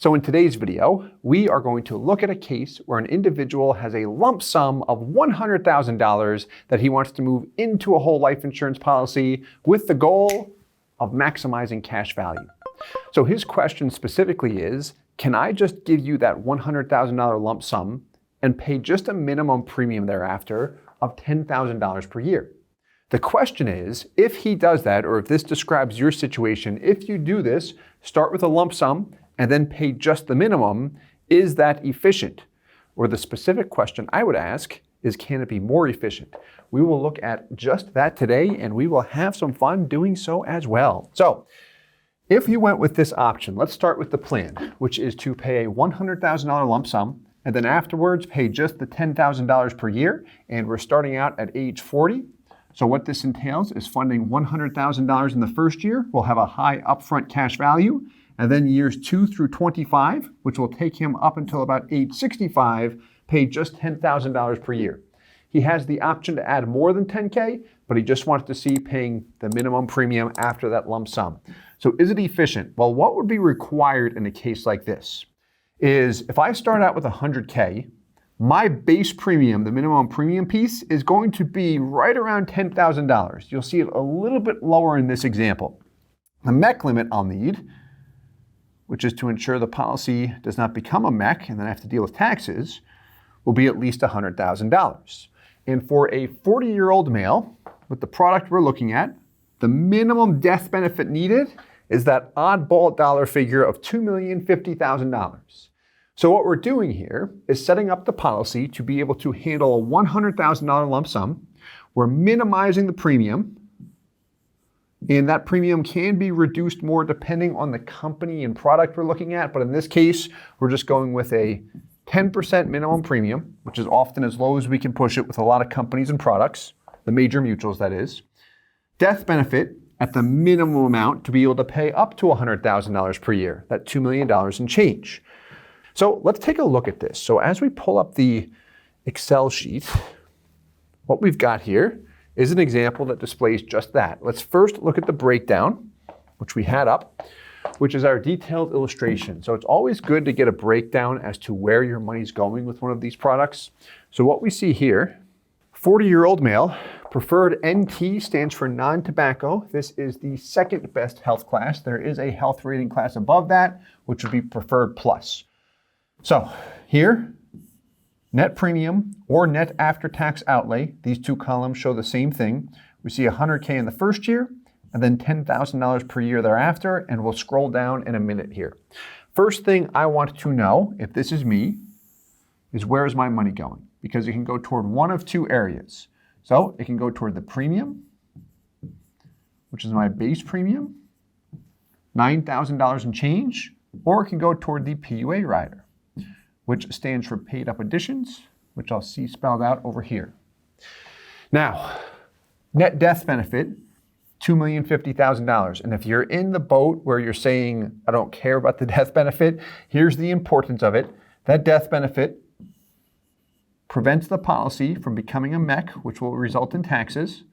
So in today's video, we are going to look at a case where an individual has a lump sum of $100,000 that he wants to move into a whole life insurance policy with the goal of maximizing cash value. So his question specifically is, can I just give you that $100,000 lump sum and pay just a minimum premium thereafter of $10,000 per year? The question is, if he does that, or if this describes your situation, if you do this, start with a lump sum and then pay just the minimum, is that efficient? Or the specific question I would ask is, can it be more efficient? We will look at just that today, and we will have some fun doing so as well. So, if you went with this option, let's start with the plan, which is to pay a $100,000 lump sum, and then afterwards pay just the $10,000 per year, and we're starting out at age 40. So what this entails is funding $100,000 in the first year. We'll have a high upfront cash value, and then years 2 through 25, which will take him up until about age 65, pay just $10,000 per year. He has the option to add more than $10K, but he just wants to see paying the minimum premium after that lump sum. So is it efficient? Well, what would be required in a case like this is if I start out with $100K, my base premium, the minimum premium piece, is going to be right around $10,000. You'll see it a little bit lower in this example. The MEC limit I'll need, which is to ensure the policy does not become a MEC and then I have to deal with taxes, will be at least $100,000. And for a 40-year-old male, with the product we're looking at, the minimum death benefit needed is that oddball dollar figure of $2,050,000. So what we're doing here is setting up the policy to be able to handle a $100,000 lump sum. We're minimizing the premium, and that premium can be reduced more depending on the company and product we're looking at. But in this case, we're just going with a 10% minimum premium, which is often as low as we can push it with a lot of companies and products, the major mutuals that is. Death benefit at the minimum amount to be able to pay up to $100,000 per year, that $2 million and change. So let's take a look at this. So as we pull up the Excel sheet, what we've got here is an example that displays just that. Let's first look at the breakdown, which we had up, which is our detailed illustration. So it's always good to get a breakdown as to where your money's going with one of these products. So what we see here, 40-year-old male, preferred NT stands for non-tobacco. This is the second best health class. There is a health rating class above that, which would be preferred plus. So here, net premium or net after-tax outlay, these two columns show the same thing. We see $100K in the first year and then $10,000 per year thereafter, and we'll scroll down in a minute here. First thing I want to know, if this is me, is where is my money going? Because it can go toward one of two areas. So it can go toward the premium, which is my base premium, $9,000 and change, or it can go toward the PUA rider, which stands for paid up additions, which I'll see spelled out over here. Now, net death benefit, $2,050,000. And if you're in the boat where you're saying, I don't care about the death benefit, here's the importance of it. That death benefit prevents the policy from becoming a MEC, which will result in taxes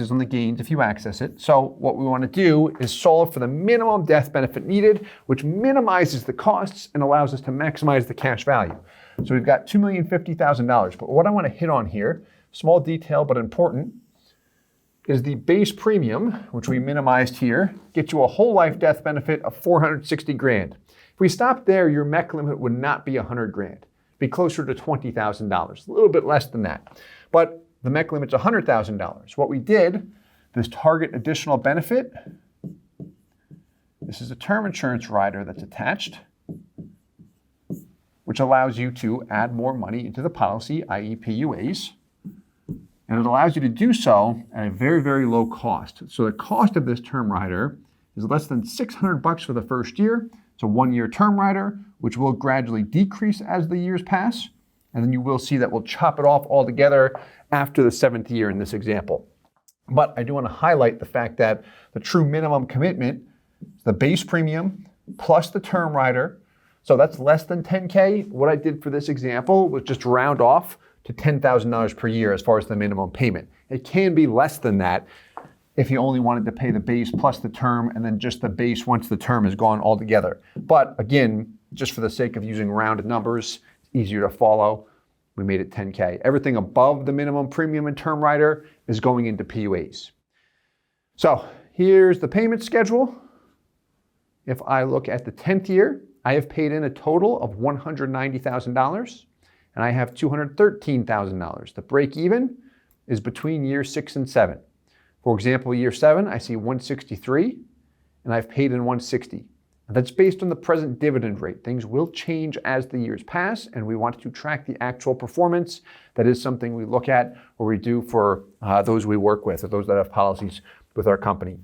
on the gains if you access it. So what we want to do is solve for the minimum death benefit needed, which minimizes the costs and allows us to maximize the cash value. So we've got $2,050,000. But what I want to hit on here, small detail but important, is the base premium, which we minimized here, gets you a whole life death benefit of $460,000. If we stop there, your MEC limit would not be $100,000. It'd be closer to $20,000, a little bit less than that. But the MEC limit's $100,000. What we did, this target additional benefit, this is a term insurance rider that's attached, which allows you to add more money into the policy, i.e. PUAs. And it allows you to do so at a very, very low cost. So the cost of this term rider is less than $600 for the first year. It's a 1-year term rider, which will gradually decrease as the years pass. And then you will see that we'll chop it off altogether after the 7th year in this example. But I do want to highlight the fact that the true minimum commitment is the base premium plus the term rider. So that's less than $10K. What I did for this example was just round off to $10,000 per year as far as the minimum payment. It can be less than that if you only wanted to pay the base plus the term and then just the base once the term is gone altogether. But again, just for the sake of using rounded numbers, it's easier to follow. We made it $10K. Everything above the minimum premium and term rider is going into PUAs. So here's the payment schedule. If I look at the 10th year, I have paid in a total of $190,000 and I have $213,000. The break even is between year 6 and 7. For example, year 7, I see 163 and I've paid in 160. And that's based on the present dividend rate. Things will change as the years pass, and we want to track the actual performance. That is something we look at or we do for those we work with or those that have policies with our company.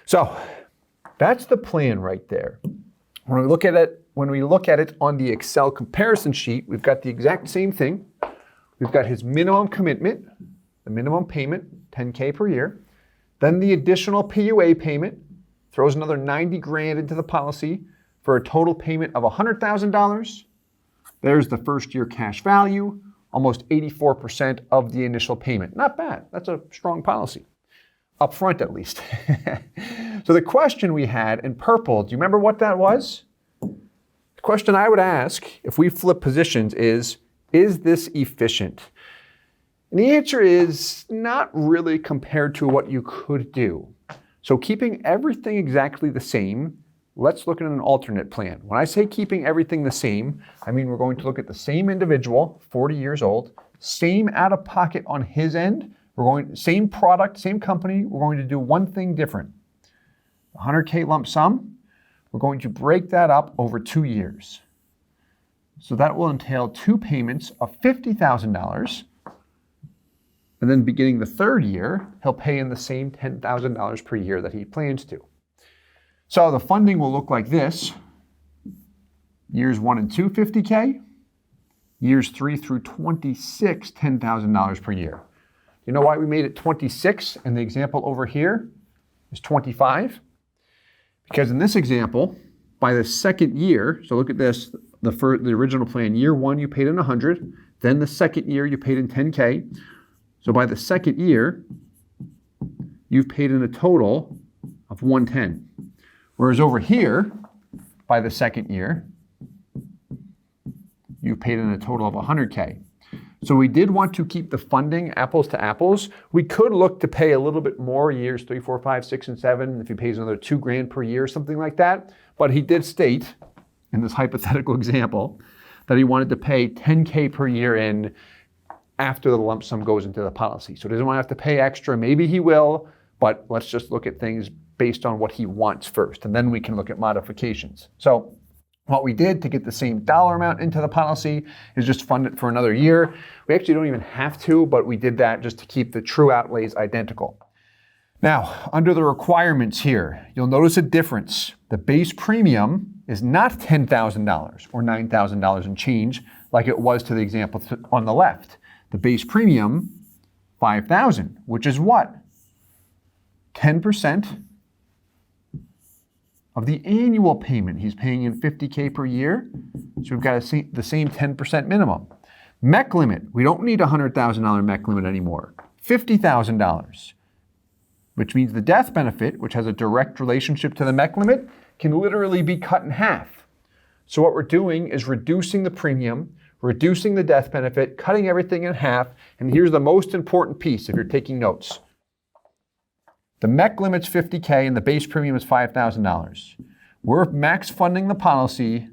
So that's the plan right there. When we look at it on the Excel comparison sheet, we've got the exact same thing. We've got his minimum commitment, the minimum payment, $10K per year. Then the additional PUA payment throws another 90 grand into the policy for a total payment of $100,000. There's the first year cash value, almost 84% of the initial payment. Not bad. That's a strong policy. Up front, at least. So the question we had in purple, do you remember what that was? The question I would ask if we flip positions is this efficient? And the answer is not really compared to what you could do. So keeping everything exactly the same, let's look at an alternate plan. When I say keeping everything the same, I mean we're going to look at the same individual, 40 years old, same out-of-pocket on his end. Same product, same company. We're going to do one thing different. 100K lump sum, we're going to break that up over 2 years. So that will entail 2 payments of $50,000. And then beginning the 3rd year, he'll pay in the same $10,000 per year that he plans to. So the funding will look like this. Years 1 and 2, $50K. Years 3 through 26, $10,000 per year. You know why we made it 26 and the example over here is 25? Because in this example, by the 2nd year, so look at this, the original plan, year 1 you paid in 100, then the 2nd year you paid in 10K. So by the 2nd year, you've paid in a total of 110. Whereas over here, by the 2nd year, you've paid in a total of 100K. So we did want to keep the funding apples to apples. We could look to pay a little bit more years 3, 4, 5, 6, and 7 if he pays another 2 grand per year, something like that. But he did state in this hypothetical example that he wanted to pay 10K per year in after the lump sum goes into the policy. So he doesn't want to have to pay extra. Maybe he will, but let's just look at things based on what he wants first, and then we can look at modifications. So what we did to get the same dollar amount into the policy is just fund it for another year. We actually don't even have to, but we did that just to keep the true outlays identical. Now, under the requirements here, you'll notice a difference. The base premium is not $10,000 or $9,000 and change like it was to the example on the left. The base premium, $5,000, which is what? 10% of the annual payment. He's paying in $50K per year, so we've got the same 10% minimum. MEC limit, we don't need a $100,000 MEC limit anymore. $50,000, which means the death benefit, which has a direct relationship to the MEC limit, can literally be cut in half. So what we're doing is reducing the premium, reducing the death benefit, cutting everything in half, and here's the most important piece if you're taking notes. The MEC limit's $50K and the base premium is $5,000. We're max funding the policy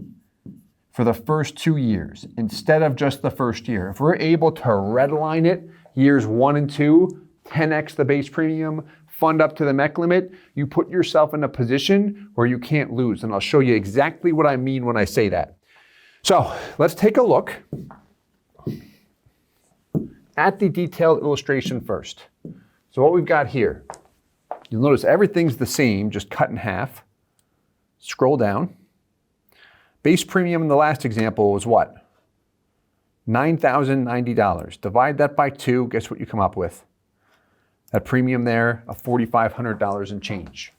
for the first 2 years instead of just the first year. If we're able to redline it, years 1 and 2, 10x the base premium, fund up to the MEC limit, you put yourself in a position where you can't lose. And I'll show you exactly what I mean when I say that. So let's take a look at the detailed illustration first. So what we've got here, you'll notice everything's the same, just cut in half. Scroll down. Base premium in the last example was what? $9,090. Divide that by 2, guess what you come up with? That premium there of $4,500 and change.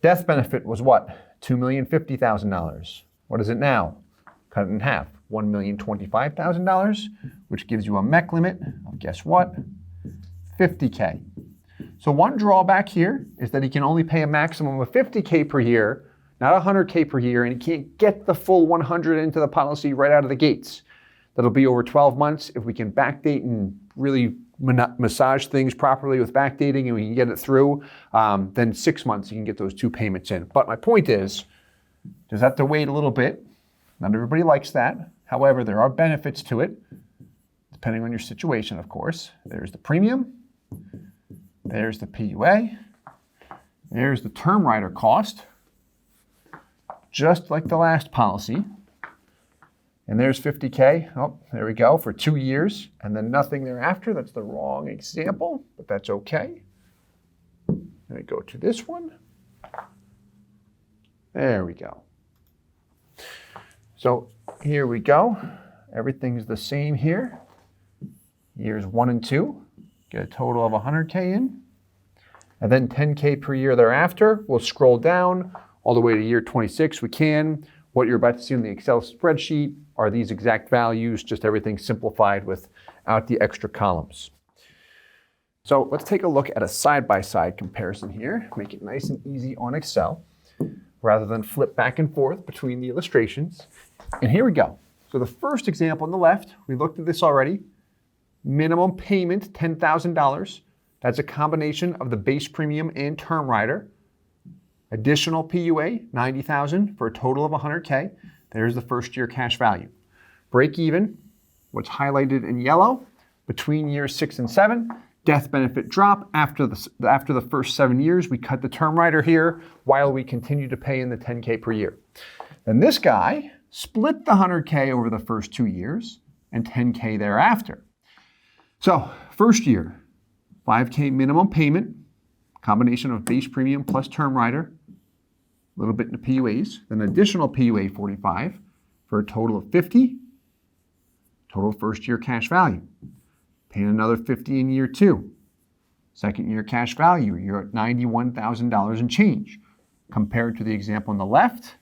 Death benefit was what? $2,050,000. What is it now? Cut it in half. $1,025,000, which gives you a MEC limit of, guess what? $50K. So one drawback here is that he can only pay a maximum of $50K per year, not $100K per year, and he can't get the full 100 into the policy right out of the gates. That'll be over 12 months. If we can backdate and really massage things properly with backdating and we can get it through, then 6 months you can get those 2 payments in. But my point is, just have to wait a little bit. Not everybody likes that. However, there are benefits to it, depending on your situation, of course. There's the premium, there's the PUA, there's the term rider cost, just like the last policy. And there's $50K, oh, there we go, for 2 years, and then nothing thereafter. That's the wrong example, but that's okay. Let me go to this one. There we go. So here we go. Everything's the same here. Years 1 and 2, get a total of 100K in. And then 10K per year thereafter. We'll scroll down all the way to year 26. We can. What you're about to see on the Excel spreadsheet are these exact values, just everything simplified without the extra columns. So let's take a look at a side-by-side comparison here. Make it nice and easy on Excel, rather than flip back and forth between the illustrations. And here we go. So the first example on the left, we looked at this already. Minimum payment, $10,000. That's a combination of the base premium and term rider. Additional PUA, $90,000 for a total of $100K. There's the first year cash value. Break even, what's highlighted in yellow, between years 6 and 7. Death benefit drop after the first 7 years. We cut the term rider here while we continue to pay in the 10K per year. Then this guy split the 100K over the first 2 years and 10K thereafter. So first year, 5K minimum payment, combination of base premium plus term rider, a little bit into PUAs, then additional PUA 45 for a total of 50, total first year cash value. Paying another 50 in year 2. Second year cash value, you're at $91,000 and change. Compared to the example on the left,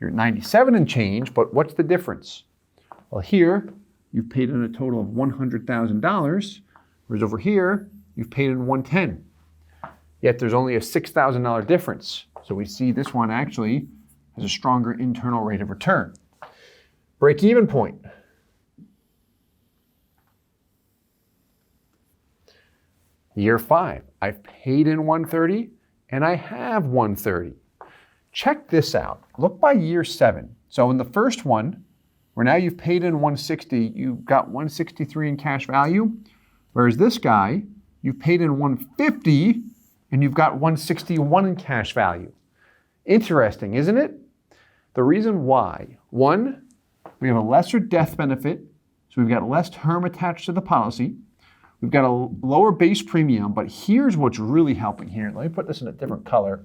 you're at 97 and change, but what's the difference? Well, here, you've paid in a total of $100,000, whereas over here, you've paid in 110. Yet there's only a $6,000 difference. So we see this one actually has a stronger internal rate of return. Break-even point. Year 5, I've paid in 130 and I have 130. Check this out. Look by year 7. So in the first one, where now you've paid in 160, you've got 163 in cash value, whereas this guy, you've paid in 150 and you've got 161 in cash value. Interesting, isn't it? The reason why, 1, we have a lesser death benefit, so we've got less term attached to the policy. We've got a lower base premium, but here's what's really helping here. Let me put this in a different color.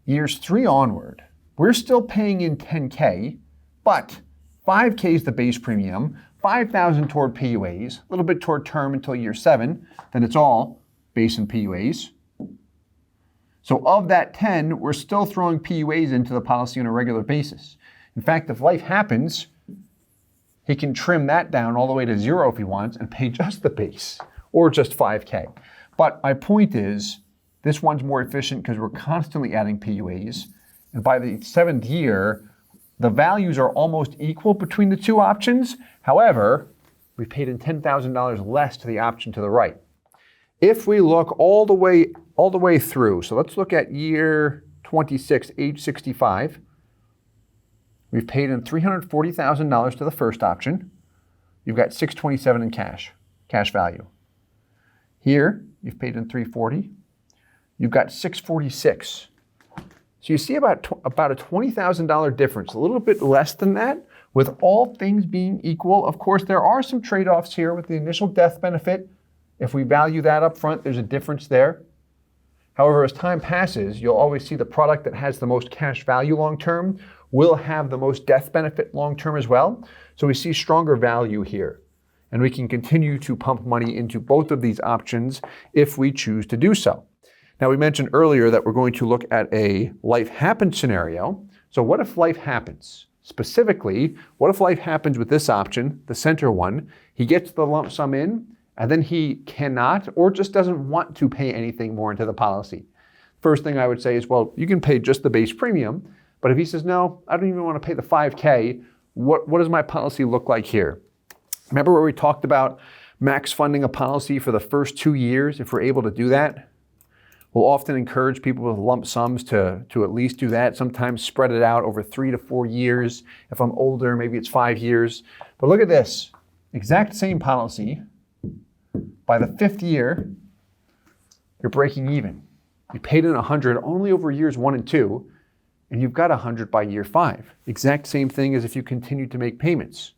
Years 3 onward, we're still paying in 10K, but 5K is the base premium, 5,000 toward PUAs, a little bit toward term until year 7, then it's all base and PUAs. So of that 10, we're still throwing PUAs into the policy on a regular basis. In fact, if life happens, he can trim that down all the way to 0 if he wants and pay just the base or just 5K. But my point is, this one's more efficient because we're constantly adding PUAs. And by the 7th year, the values are almost equal between the 2 options. However, we paid in $10,000 less to the option to the right. If we look all the way through, so let's look at year 26, age 65. We've paid in $340,000 to the first option. You've got $627 in cash value. Here, you've paid in $340. You've got $646. So you see about a $20,000 difference, a little bit less than that, with all things being equal. Of course, there are some trade-offs here with the initial death benefit. If we value that up front, there's a difference there. However, as time passes, you'll always see the product that has the most cash value long-term will have the most death benefit long-term as well. So we see stronger value here. And we can continue to pump money into both of these options if we choose to do so. Now, we mentioned earlier that we're going to look at a life happens scenario. So what if life happens? Specifically, what if life happens with this option, the center one? He gets the lump sum in, and then he cannot or just doesn't want to pay anything more into the policy. First thing I would say is, well, you can pay just the base premium, but if he says, no, I don't even want to pay the $5K, what does my policy look like here? Remember where we talked about max funding a policy for the first 2 years, if we're able to do that? We'll often encourage people with lump sums to at least do that, sometimes spread it out over 3 to 4 years. If I'm older, maybe it's 5 years. But look at this, exact same policy. By the 5th year, you're breaking even. You paid in 100 only over years 1 and 2, and you've got 100 by year 5. Exact same thing as if you continue to make payments.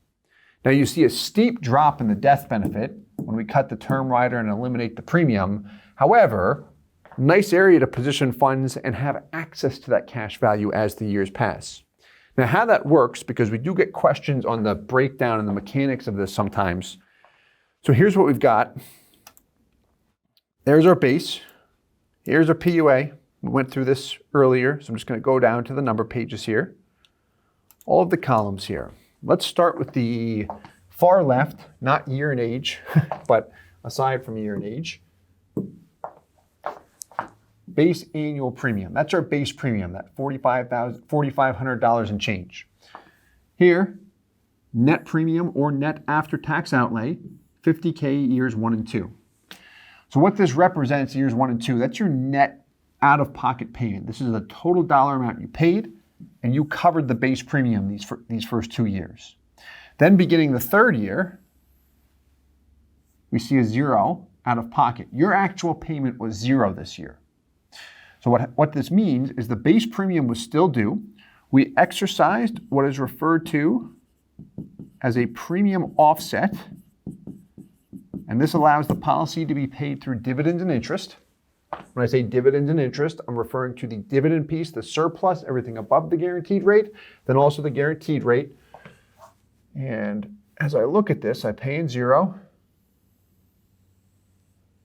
Now you see a steep drop in the death benefit when we cut the term rider and eliminate the premium. However, nice area to position funds and have access to that cash value as the years pass. Now how that works, because we do get questions on the breakdown and the mechanics of this sometimes. So here's what we've got. There's our base. Here's our PUA. We went through this earlier, so I'm just going to go down to the number pages here. All of the columns here. Let's start with the far left, not year and age, but aside from year and age. Base annual premium. That's our base premium, that $4,500 and change. Here, net premium or net after-tax outlay, $50K years 1 and 2. So what this represents years 1 and 2, that's your net out-of-pocket payment. This is the total dollar amount you paid, and you covered the base premium these first 2 years. Then beginning the 3rd year, we see a 0 out of pocket. Your actual payment was 0 this year. So what this means is the base premium was still due. We exercised what is referred to as a premium offset, and this allows the policy to be paid through dividends and interest. When I say dividends and interest, I'm referring to the dividend piece, the surplus, everything above the guaranteed rate, then also the guaranteed rate. And as I look at this, I pay in 0.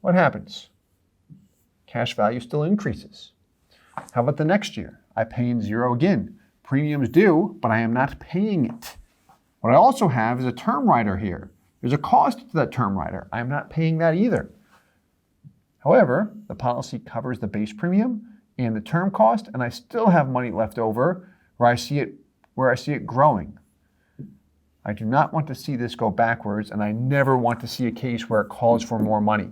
What happens? Cash value still increases. How about the next year? I pay in 0 again. Premium's due, but I am not paying it. What I also have is a term rider here. There's a cost to that term rider. I am not paying that either. However, the policy covers the base premium and the term cost, and I still have money left over where I see it growing. I do not want to see this go backwards, and I never want to see a case where it calls for more money.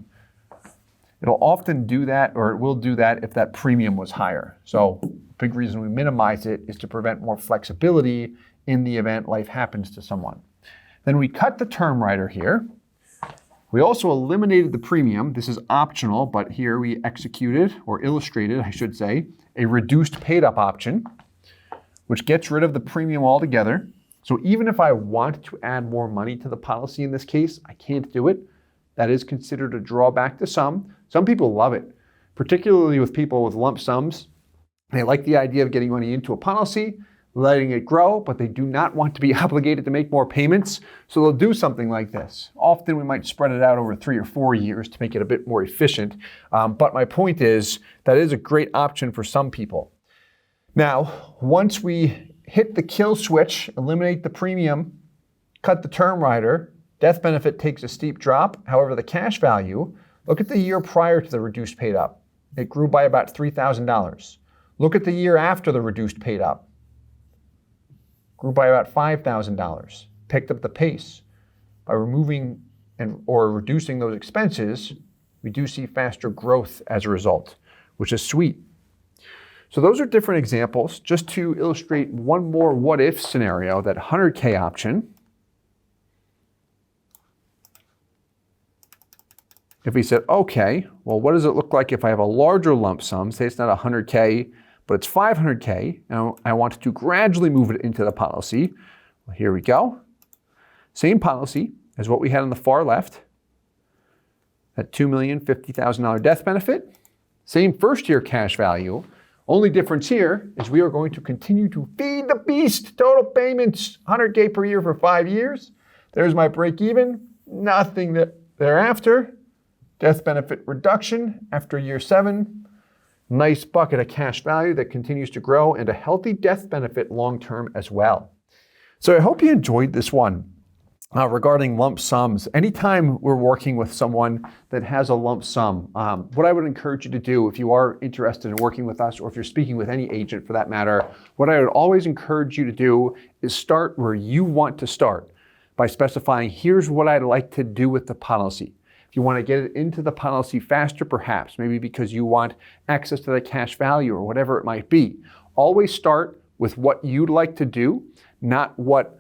It'll often do that, or it will do that if that premium was higher. So a big reason we minimize it is to prevent more flexibility in the event life happens to someone. Then we cut the term rider here. We also eliminated the premium. This is optional, but here we executed, or illustrated, I should say, a reduced paid up option, which gets rid of the premium altogether. So even if I want to add more money to the policy in this case, I can't do it. That is considered a drawback to some. Some people love it, particularly with people with lump sums. They like the idea of getting money into a policy, letting it grow, but they do not want to be obligated to make more payments, so they'll do something like this. Often we might spread it out over 3 or 4 years to make it a bit more efficient, but my point is that is a great option for some people. Now, once we hit the kill switch, eliminate the premium, cut the term rider, death benefit takes a steep drop. However, the cash value, look at the year prior to the reduced paid up. It grew by about $3,000. Look at the year after the reduced paid up. Grew by about $5,000, picked up the pace. By removing or reducing those expenses, we do see faster growth as a result, which is sweet. So those are different examples. Just to illustrate one more what-if scenario, that 100K option. If we said, okay, well, what does it look like if I have a larger lump sum, say it's not 100K, but it's 500K, and I want to gradually move it into the policy. Well, here we go. Same policy as what we had on the far left, that $2,050,000 death benefit. Same first year cash value. Only difference here is we are going to continue to feed the beast. Total payments, 100K per year for 5 years. There's my break even, nothing thereafter. Death benefit reduction after year 7. Nice bucket of cash value that continues to grow, and a healthy death benefit long-term as well. So I hope you enjoyed this one. regarding lump sums. Anytime we're working with someone that has a lump sum, what I would encourage you to do if you are interested in working with us, or if you're speaking with any agent for that matter, what I would always encourage you to do is start where you want to start by specifying, here's what I'd like to do with the policy. If you want to get it into the policy faster, perhaps, maybe because you want access to the cash value or whatever it might be, always start with what you'd like to do, not what,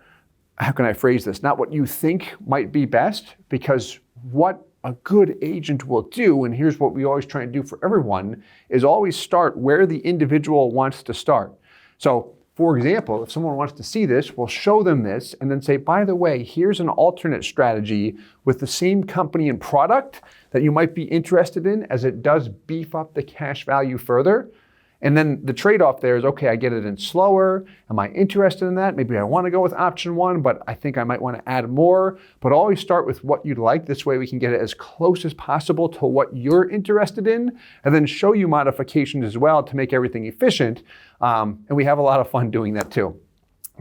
how can I phrase this? Not what you think might be best, because what a good agent will do, and here's what we always try and do for everyone, is always start where the individual wants to start. So, for example, if someone wants to see this, we'll show them this and then say, by the way, here's an alternate strategy with the same company and product that you might be interested in, as it does beef up the cash value further. And then the trade-off there is, okay, I get it in slower. Am I interested in that? Maybe I want to go with option one, but I think I might want to add more. But always start with what you'd like. This way we can get it as close as possible to what you're interested in, and then show you modifications as well to make everything efficient. And we have a lot of fun doing that too.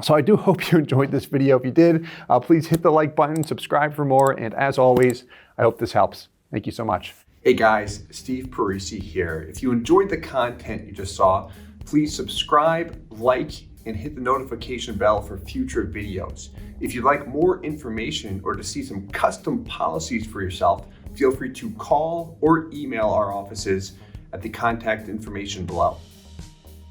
So I do hope you enjoyed this video. If you did, please hit the like button, subscribe for more. And as always, I hope this helps. Thank you so much. Hey guys, Steve Parisi here. If you enjoyed the content you just saw, please subscribe, like, and hit the notification bell for future videos. If you'd like more information or to see some custom policies for yourself, feel free to call or email our offices at the contact information below.